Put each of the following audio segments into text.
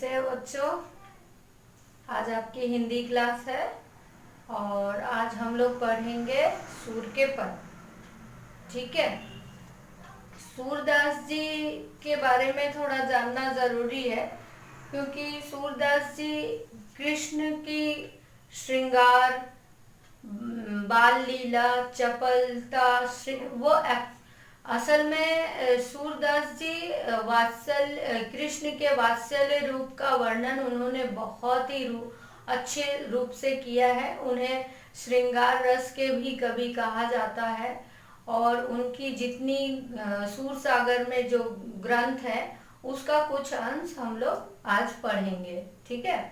कैसे हैं बच्चों। आज आपकी हिंदी क्लास है और आज हम लोग पढ़ेंगे सूर के पद। ठीक है। सूरदास जी के बारे में थोड़ा जानना जरूरी है क्योंकि सूरदास जी कृष्ण की श्रृंगार, बाल लीला, चपलता, वो असल में सूरदास जी कृष्ण के वात्सल्य रूप का वर्णन उन्होंने बहुत ही अच्छे रूप से किया है। उन्हें श्रृंगार रस के भी कभी कहा जाता है और उनकी जितनी सूर सागर में जो ग्रंथ है उसका कुछ अंश हम लोग आज पढ़ेंगे। ठीक है।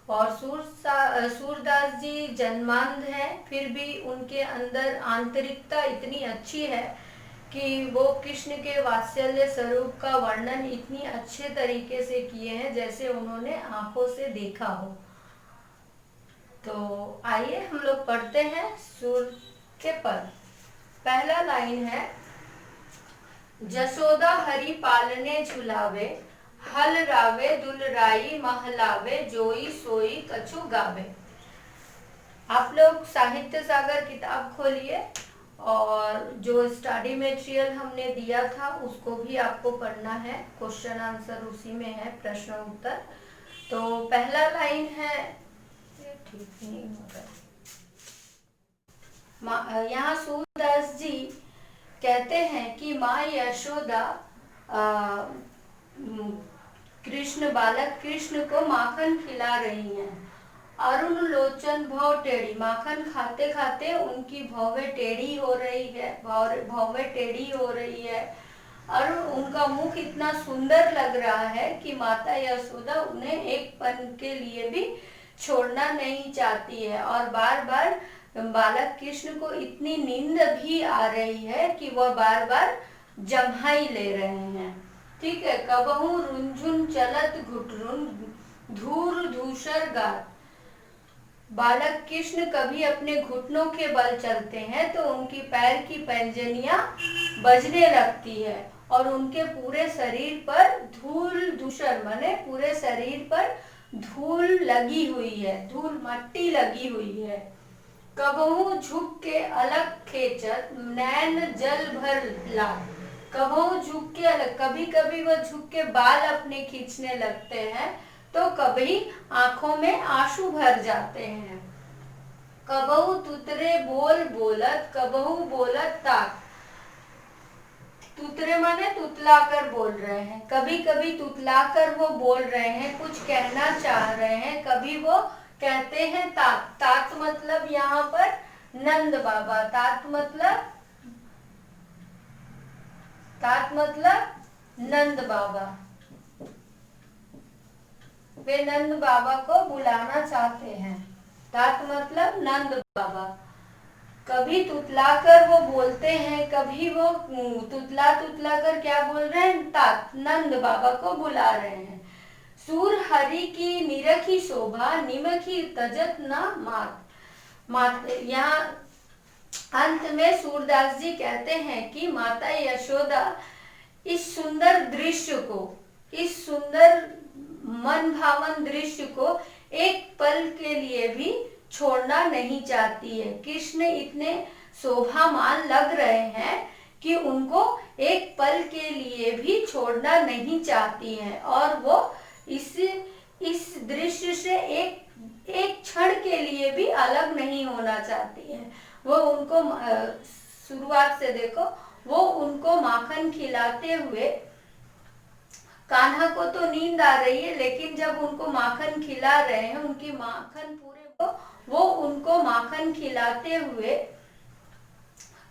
और सूरदास जी जन्मांध है, फिर भी उनके अंदर आंतरिकता इतनी अच्छी है कि वो कृष्ण के वात्सल्य स्वरूप का वर्णन इतनी अच्छे तरीके से किए हैं जैसे उन्होंने आंखों से देखा हो। तो आइए हम लोग पढ़ते हैं सूर के पद। पहला लाइन है, जसोदा हरि पालने झुलावे, हल रावे दुलराई महलावे, जोई सोई कछु गावे। आप लोग साहित्य सागर किताब खोलिए और जो स्टडी मटेरियल हमने दिया था उसको भी आपको पढ़ना है। क्वेश्चन आंसर उसी में है, प्रश्न उत्तर। तो पहला लाइन है, ठीक नहीं होगा यहाँ सूरदास जी कहते हैं कि माँ यशोदा बालक कृष्ण को माखन खिला रही हैं। अरुण लोचन भव टेढ़ी, माखन खाते खाते उनकी भौवें टेढ़ी हो रही है, भौवें टेढ़ी हो रही है और उनका मुख इतना सुंदर लग रहा है कि माता यशोदा उन्हें एक पल के लिए भी छोड़ना नहीं चाहती है और बार बार बालक कृष्ण को इतनी नींद भी आ रही है कि वह बार बार जम्हाई ले रहे हैं। ठीक है। कबहू रुंझुन चलत घुटरुन, धूर धूसर गात। बालक कृष्ण कभी अपने घुटनों के बल चलते हैं तो उनकी पैर की पैंजनियां बजने लगती है और उनके पूरे शरीर पर धूल धूसर माने पूरे शरीर पर धूल लगी हुई है, धूल मट्टी लगी हुई है। कबहू झुक के अलग खेचत, नैन जल भर लाल। कबहू झुक के अलग, कभी कभी वह झुक के बाल अपने खींचने लगते हैं तो कभी आंखों में आंसू भर जाते हैं। कबहू तुतरे बोल बोलत, कबहू बोलत तात। तुतरे माने तुतलाकर बोल रहे हैं, कभी कभी तुतलाकर वो बोल रहे हैं, कुछ कहना चाह रहे हैं, कभी वो कहते हैं तात। तात मतलब यहाँ पर नंद बाबा, तात मतलब नंद बाबा। वे नंद बाबा को बुलाना चाहते हैं। तात मतलब नंद बाबा। कभी तुतलाकर वो बोलते हैं, कभी वो तुतला कर क्या बोल रहे हैं, तात नंद बाबा को बुला रहे हैं। सूर हरि की निरखी शोभा, निमखी तजत न मात। यहाँ अंत में सूरदास जी कहते हैं कि माता यशोदा इस सुंदर दृश्य को, इस सुंदर मन भावन दृश्य को एक पल के लिए भी छोड़ना नहीं चाहती है। कृष्ण इतने शोभामान लग रहे हैं कि उनको एक पल के लिए भी छोड़ना नहीं चाहती हैं और वो इस दृश्य से एक क्षण के लिए भी अलग नहीं होना चाहती है। वो उनको शुरुआत से देखो, वो उनको माखन खिलाते हुए, कान्हा को तो नींद आ रही है लेकिन जब उनको माखन खिला रहे हैं, उनकी माखन पूरे वो उनको माखन खिलाते हुए,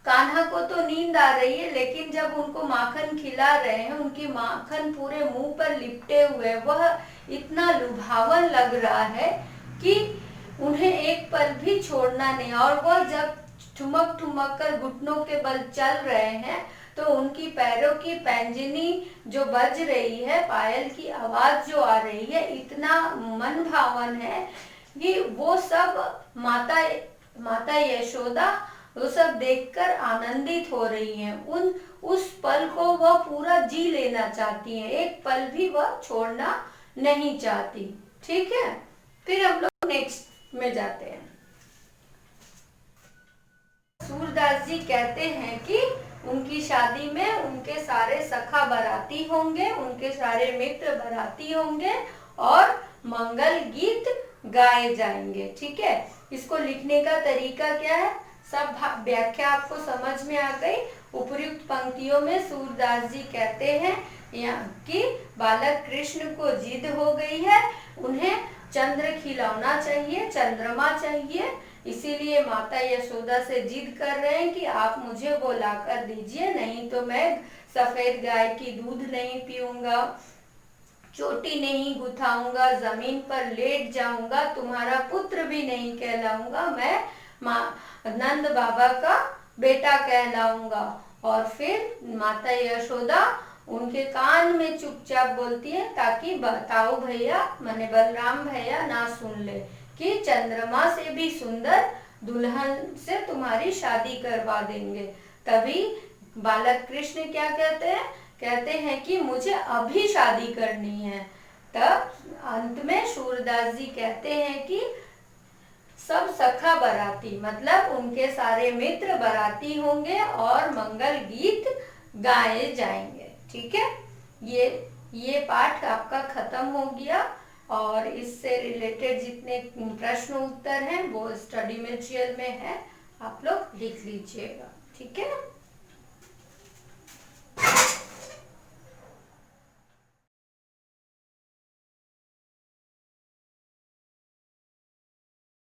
कान्हा को तो नींद आ रही है लेकिन जब उनको माखन खिला रहे हैं, उनकी माखन पूरे मुंह पर लिपटे हुए वह इतना लुभावन लग रहा है कि उन्हें एक पल भी छोड़ना नहीं। और वह जब ठुमक ठुमक कर घुटनों के बल चल रहे हैं तो उनकी पैरों की पैंजनी जो बज रही है, पायल की आवाज जो आ रही है, इतना मन भावन है कि वो सब माता यशोदा वो सब देखकर आनंदित हो रही हैं। उस पल को वह पूरा जी लेना चाहती हैं, एक पल भी वह छोड़ना नहीं चाहती। ठीक है, फिर हम लोग नेक्स्ट में जाते हैं। सूरदास जी कहते हैं कि उनकी शादी में उनके सारे सखा बाराती होंगे, उनके सारे मित्र बाराती होंगे और मंगल गीत गाए जाएंगे। ठीक है, इसको लिखने का तरीका क्या है, सब व्याख्या आपको समझ में आ गई। उपयुक्त पंक्तियों में सूरदास जी कहते हैं यहाँ कि बालक कृष्ण को जिद हो गई है, उन्हें चंद्र खिलौना चाहिए, चंद्रमा चाहिए, इसीलिए माता यशोदा से जिद कर रहे हैं कि आप मुझे वो ला कर दीजिए, नहीं तो मैं सफेद गाय की दूध नहीं पीऊंगा, चोटी नहीं गुथाऊंगा, जमीन पर लेट जाऊंगा, तुम्हारा पुत्र भी नहीं कहलाऊंगा, मैं नंद बाबा का बेटा कहलाऊंगा। और फिर माता यशोदा उनके कान में चुपचाप बोलती है ताकि बताओ भैया माने बलराम भैया ना सुन ले कि चंद्रमा से भी सुंदर दुल्हन से तुम्हारी शादी करवा देंगे। तभी बालक कृष्ण क्या कहते हैं कि मुझे अभी शादी करनी है। तब अंत में सूरदास जी कहते हैं कि सब सखा बाराती मतलब उनके सारे मित्र बाराती होंगे और मंगल गीत गाए जाएंगे। ठीक है, ये पाठ आपका खत्म हो गया और इससे रिलेटेड जितने प्रश्न उत्तर हैं वो स्टडी मटेरियल में है, आप लोग लिख लीजिएगा। ठीक है ना।